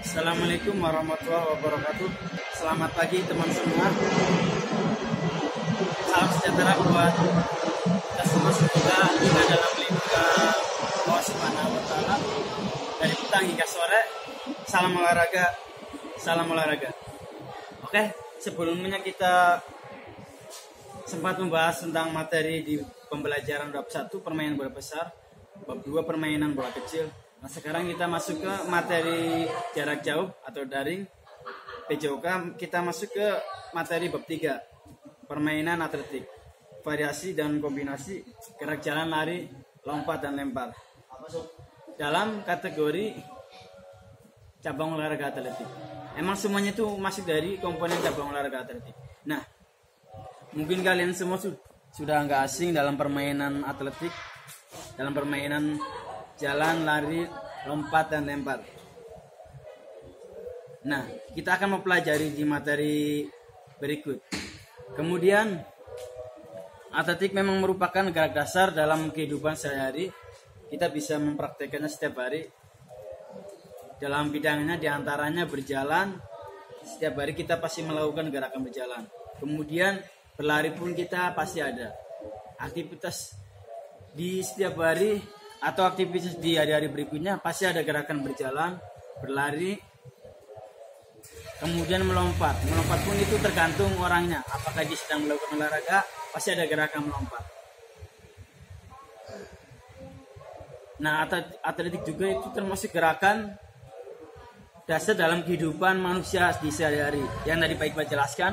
Assalamualaikum warahmatullahi wabarakatuh. Selamat pagi teman semua. Salam sejahtera buat kita semua. Semoga kita dalam lindungan Allah Subhanahu wa Ta'ala dari petang hingga sore. Salam olahraga, salam olahraga. Oke, sebelumnya kita sempat membahas tentang materi di pembelajaran bab 1 permainan bola besar, bab 2 permainan bola kecil. Nah, sekarang kita masuk ke materi jarak jauh atau daring PJOK. Kita masuk ke materi bab 3 permainan atletik, variasi dan kombinasi gerak jalan, lari, lompat dan lempar dalam kategori cabang olahraga atletik. Emang semuanya itu masuk dari komponen cabang olahraga atletik. Nah, mungkin kalian semua sudah nggak asing dalam permainan atletik, dalam permainan jalan, lari, lompat, dan lempar. Nah, kita akan mempelajari di materi berikut. Kemudian, atletik memang merupakan gerak dasar dalam kehidupan sehari-hari. Kita bisa mempraktekannya setiap hari. Dalam bidangnya diantaranya berjalan. Setiap hari kita pasti melakukan gerakan berjalan. Kemudian, berlari pun kita pasti ada. Aktivitas di setiap hari atau aktivitas di hari-hari berikutnya pasti ada gerakan berjalan, berlari, kemudian melompat. Melompat pun itu tergantung orangnya. Apakah dia sedang melakukan olahraga, pasti ada gerakan melompat. Nah, atletik juga itu termasuk gerakan dasar dalam kehidupan manusia di sehari-hari. Yang tadi Pak Iqbal jelaskan,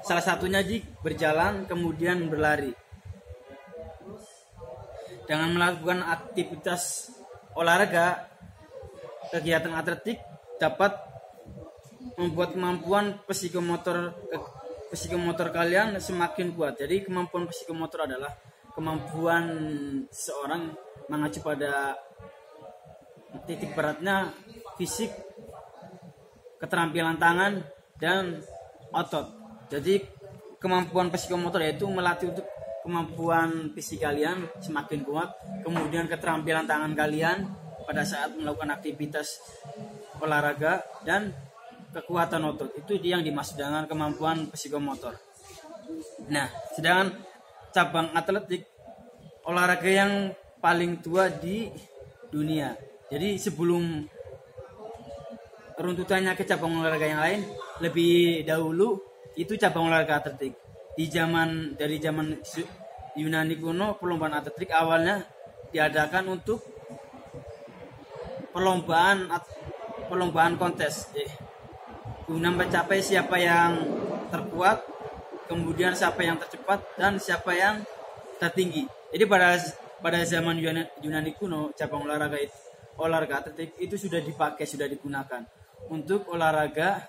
salah satunya di berjalan, kemudian berlari. Dengan melakukan aktivitas olahraga, kegiatan atletik dapat membuat kemampuan psikomotor kalian semakin kuat. Jadi kemampuan psikomotor adalah kemampuan seorang mengacu pada titik beratnya fisik, keterampilan tangan, dan otot. Jadi kemampuan psikomotor yaitu melatih untuk kemampuan fisik kalian semakin kuat, kemudian keterampilan tangan kalian pada saat melakukan aktivitas olahraga, dan kekuatan otot. Itu yang dimaksud dengan kemampuan psikomotor. Nah, sedangkan cabang atletik olahraga yang paling tua di dunia. Jadi sebelum runtutannya ke cabang olahraga yang lain, lebih dahulu itu cabang olahraga atletik. Dari zaman Yunani kuno, perlombaan atletik awalnya diadakan untuk perlombaan kontes, guna mencapai siapa yang terkuat, kemudian siapa yang tercepat, dan siapa yang tertinggi. Jadi pada zaman Yunani kuno, cabang olahraga atletik itu sudah digunakan untuk olahraga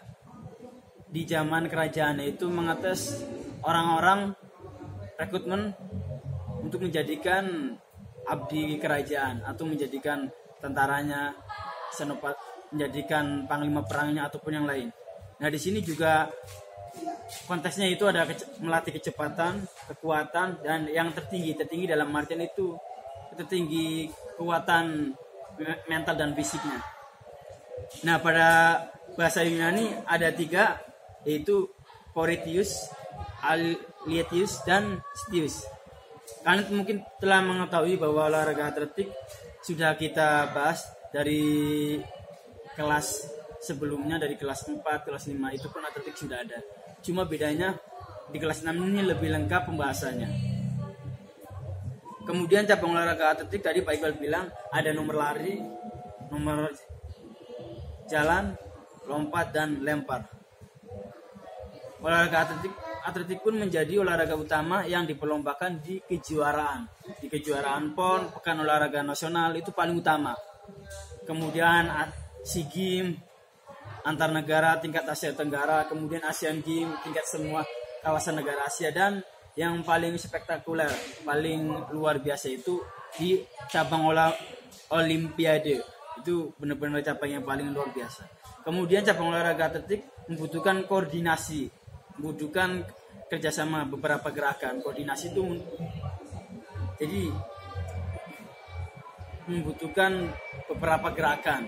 di zaman kerajaan, itu mengatas orang-orang rekrutmen untuk menjadikan abdi kerajaan atau menjadikan tentaranya, senopat, menjadikan panglima perangnya ataupun yang lain. Nah, di sini juga kontesnya itu ada melatih kecepatan, kekuatan, dan yang tertinggi dalam artian itu tertinggi kekuatan mental dan fisiknya. Nah, pada bahasa Yunani ada 3, yaitu Poretius, Alietius, dan Stius. Kalian mungkin telah mengetahui bahwa olahraga atletik sudah kita bahas dari kelas sebelumnya, dari kelas 4, kelas 5 itu pun atletik sudah ada. Cuma bedanya di kelas 6 ini lebih lengkap pembahasannya. Kemudian cabang olahraga atletik tadi Pak Iqbal bilang ada nomor lari, nomor jalan, lompat, dan lempar. Olahraga atletik pun menjadi olahraga utama yang diperlombakan di kejuaraan. Di kejuaraan PON, Pekan Olahraga Nasional, itu paling utama. Kemudian SEA Games antar negara tingkat Asia Tenggara, kemudian Asian Games tingkat semua kawasan negara Asia, dan yang paling spektakuler, paling luar biasa itu di cabang Olimpiade. Itu benar-benar cabang yang paling luar biasa. Kemudian cabang olahraga atletik membutuhkan koordinasi, membutuhkan kerjasama beberapa gerakan. Koordinasi itu jadi membutuhkan beberapa gerakan.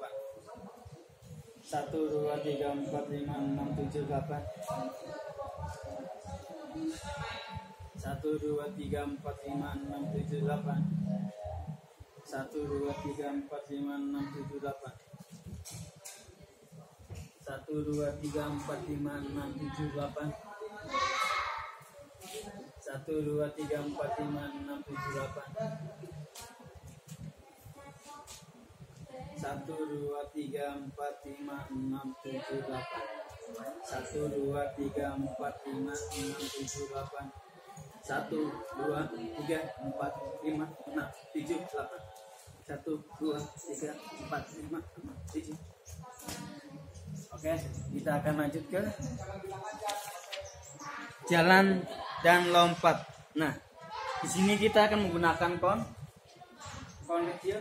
delapan. 1 2 3 4 5 6 7 8. 1 2 3 4 5 6 7 8. 1 2 3 4 5 6 7 8. 1 2 3 4 5 6 7 8. 1 2 3 4 5 6 7 8. 1 2 3 4 5 6 7 8. 1, 2, 3, 4, 5, 6, 7, 8. 1, 2, 3, 4, 5, 6, 7, 8. 1, 2, 3, 4, 5, 6, 7. Oke, kita akan lanjut ke jalan dan lompat. Nah, di sini kita akan menggunakan kon kecil.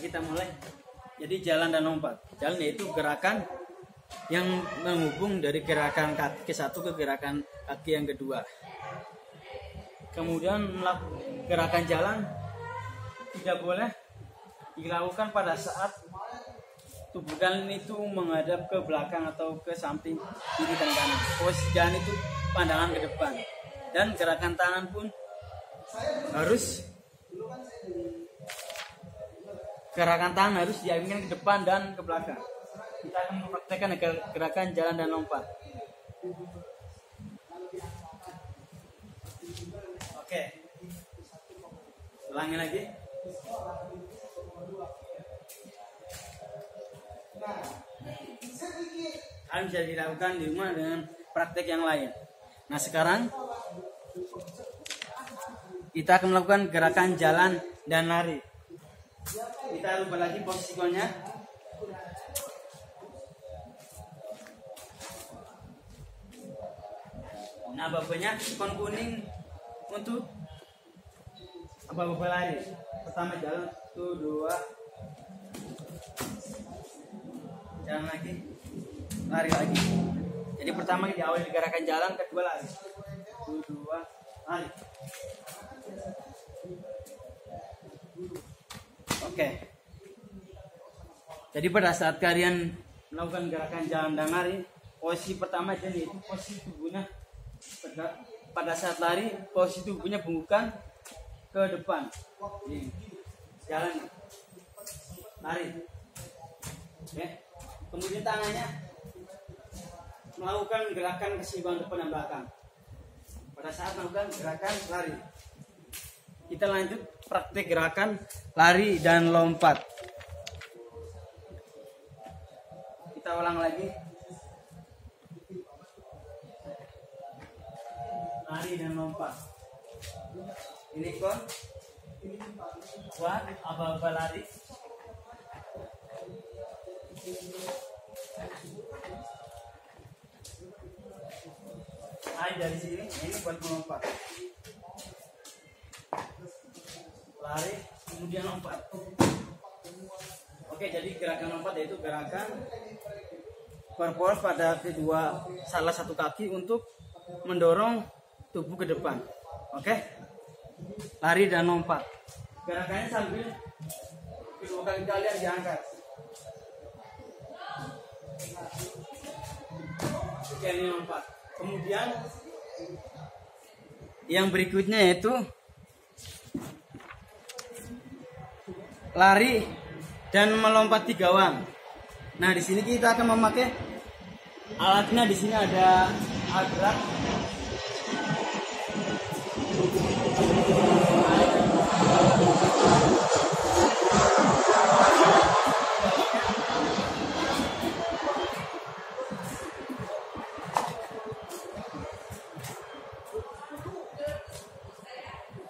Kita mulai. Jadi jalan dan lompat. Jalan yaitu gerakan yang menghubung dari gerakan kaki ke satu ke gerakan kaki yang kedua. Kemudian gerakan jalan tidak boleh dilakukan pada saat tubuh kalian itu menghadap ke belakang atau ke samping kiri dan kanan. Posisi jalan itu pandangan ke depan. Dan gerakan tangan pun harus dialihkan ke depan dan ke belakang. Kita akan mempraktekkan gerakan jalan dan lompat. Oke. Ulangi lagi. Kalian bisa dilakukan di rumah dengan praktek yang lain. Nah, sekarang kita akan melakukan gerakan jalan dan lari. Kita rubah lagi posisi konnya. Nah, babanya kon kuning untuk babak lari. Pertama jalan, 1, 2. Jalan lagi. Lari lagi. Jadi pertama diawali gerakan jalan, kedua lari. 1, 2, lari. Oke. Jadi pada saat kalian melakukan gerakan jalan dan lari, posisi pertama yaitu posisi tubuhnya pada saat lari, posisi tubuhnya bungkukan ke depan. Ini. Jalan. Lari. Oke. Kemudian tangannya melakukan gerakan keseimbangan depan dan belakang. Pada saat melakukan gerakan lari. Kita lanjut praktik gerakan lari dan lompat. Kita ulang lagi. Lari dan lompat. Ini kon. Buat aba-aba lari. Lari dari sini. Ini buat melompat. Lari kemudian lompat. Oke, jadi gerakan lompat yaitu gerakan berporos pada salah satu kaki untuk mendorong tubuh ke depan. Oke, lari dan lompat. Gerakannya sambil kedua kaki kalian diangkat. Oke, ini lompat. Kemudian yang berikutnya yaitu lari dan melompat di gawang. Nah, di sini kita akan memakai alatnya. Di sini ada alat berat.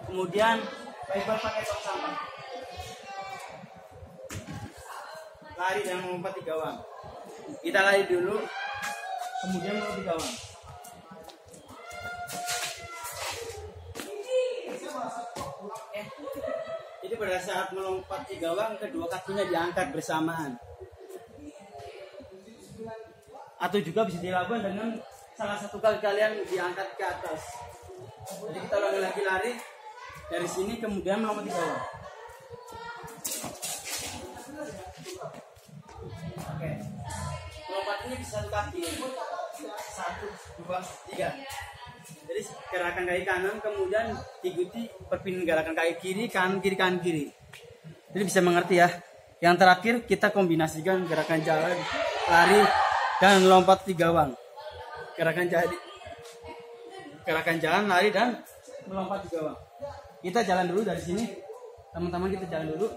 Kemudian paper pakai tong sampah. Lari dan melompat di gawang. Kita lari dulu, kemudian melompat di gawang. Jadi pada saat melompat di gawang, kedua kakinya diangkat bersamaan. Atau juga bisa dilakukan dengan salah satu kaki kalian diangkat ke atas. Jadi kita ulangi lagi lari dari sini, kemudian melompat di gawang. Oke, lompat ini bisa satu kaki. 1, 2, 3. Jadi gerakan kaki kanan, kemudian diikuti perpindahan gerakan kaki kiri, kanan kiri, kanan kiri. Jadi bisa mengerti ya. Yang terakhir kita kombinasikan gerakan jalan, lari, dan lompat di gawang. Gerakan jalan, lari, dan melompat di gawang. Kita jalan dulu dari sini. teman-teman kita jalan dulu,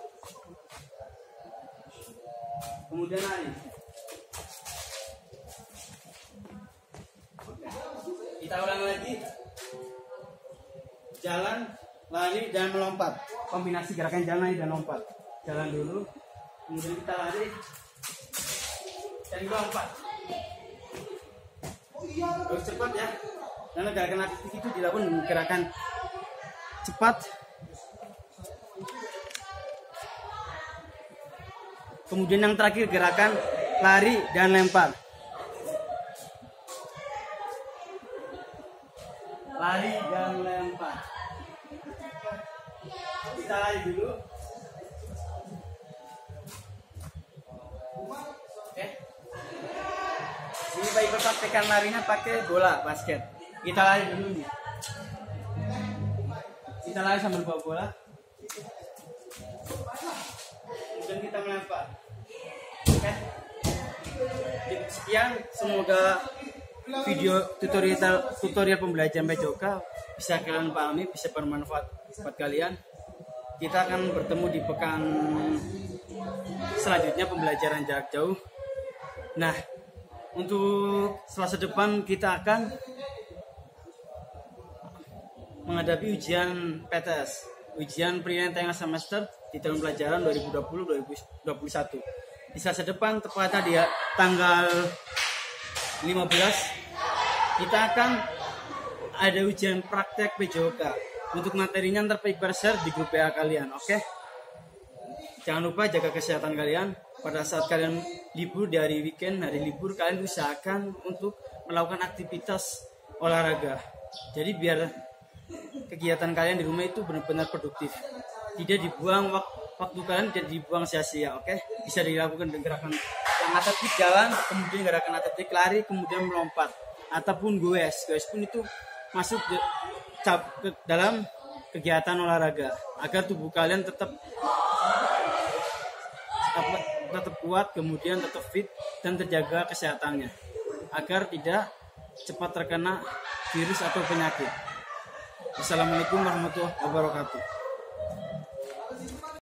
kemudian lari. Kita ulang lagi, jalan, lari, dan melompat. Kombinasi gerakan jalan, lari, dan lompat. Jalan dulu, kemudian kita lari dan lompat. Harus cepat ya, karena gerakan atletik itu dilakukan dengan gerakan cepat. Kemudian yang terakhir gerakan lari dan lempar. Lari dan lempar. Kita lari dulu. Oke. Ini baik praktekkan larinya pakai bola basket. Kita lari dulu nih. Kita lari sambil bawa bola. Kemudian kita melempar. Oke. Sekian, semoga video tutorial pembelajaran PJOK bisa kalian pahami, bisa bermanfaat buat kalian. Kita akan bertemu di pekan selanjutnya pembelajaran jarak jauh. Nah, untuk Selasa depan kita akan menghadapi ujian PTS, ujian penilaian tengah semester di tahun pelajaran 2020-2021. Di Selasa depan, tepatnya di tanggal 15, kita akan ada ujian praktek PJOK. Untuk materinya ntar share di grup WA kalian, oke? Jangan lupa jaga kesehatan kalian. Pada saat kalian libur di hari weekend, hari libur, kalian usahakan untuk melakukan aktivitas olahraga. Jadi biar kegiatan kalian di rumah itu benar-benar produktif. Tidak dibuang waktu kalian, tidak dibuang sia-sia, oke? Bisa dilakukan dengan gerakan yang atletik jalan, kemudian gerakan atletik lari, kemudian melompat, ataupun goes pun itu masuk ke dalam kegiatan olahraga agar tubuh kalian tetap kuat, kemudian tetap fit dan terjaga kesehatannya agar tidak cepat terkena virus atau penyakit. Assalamualaikum warahmatullahi wabarakatuh.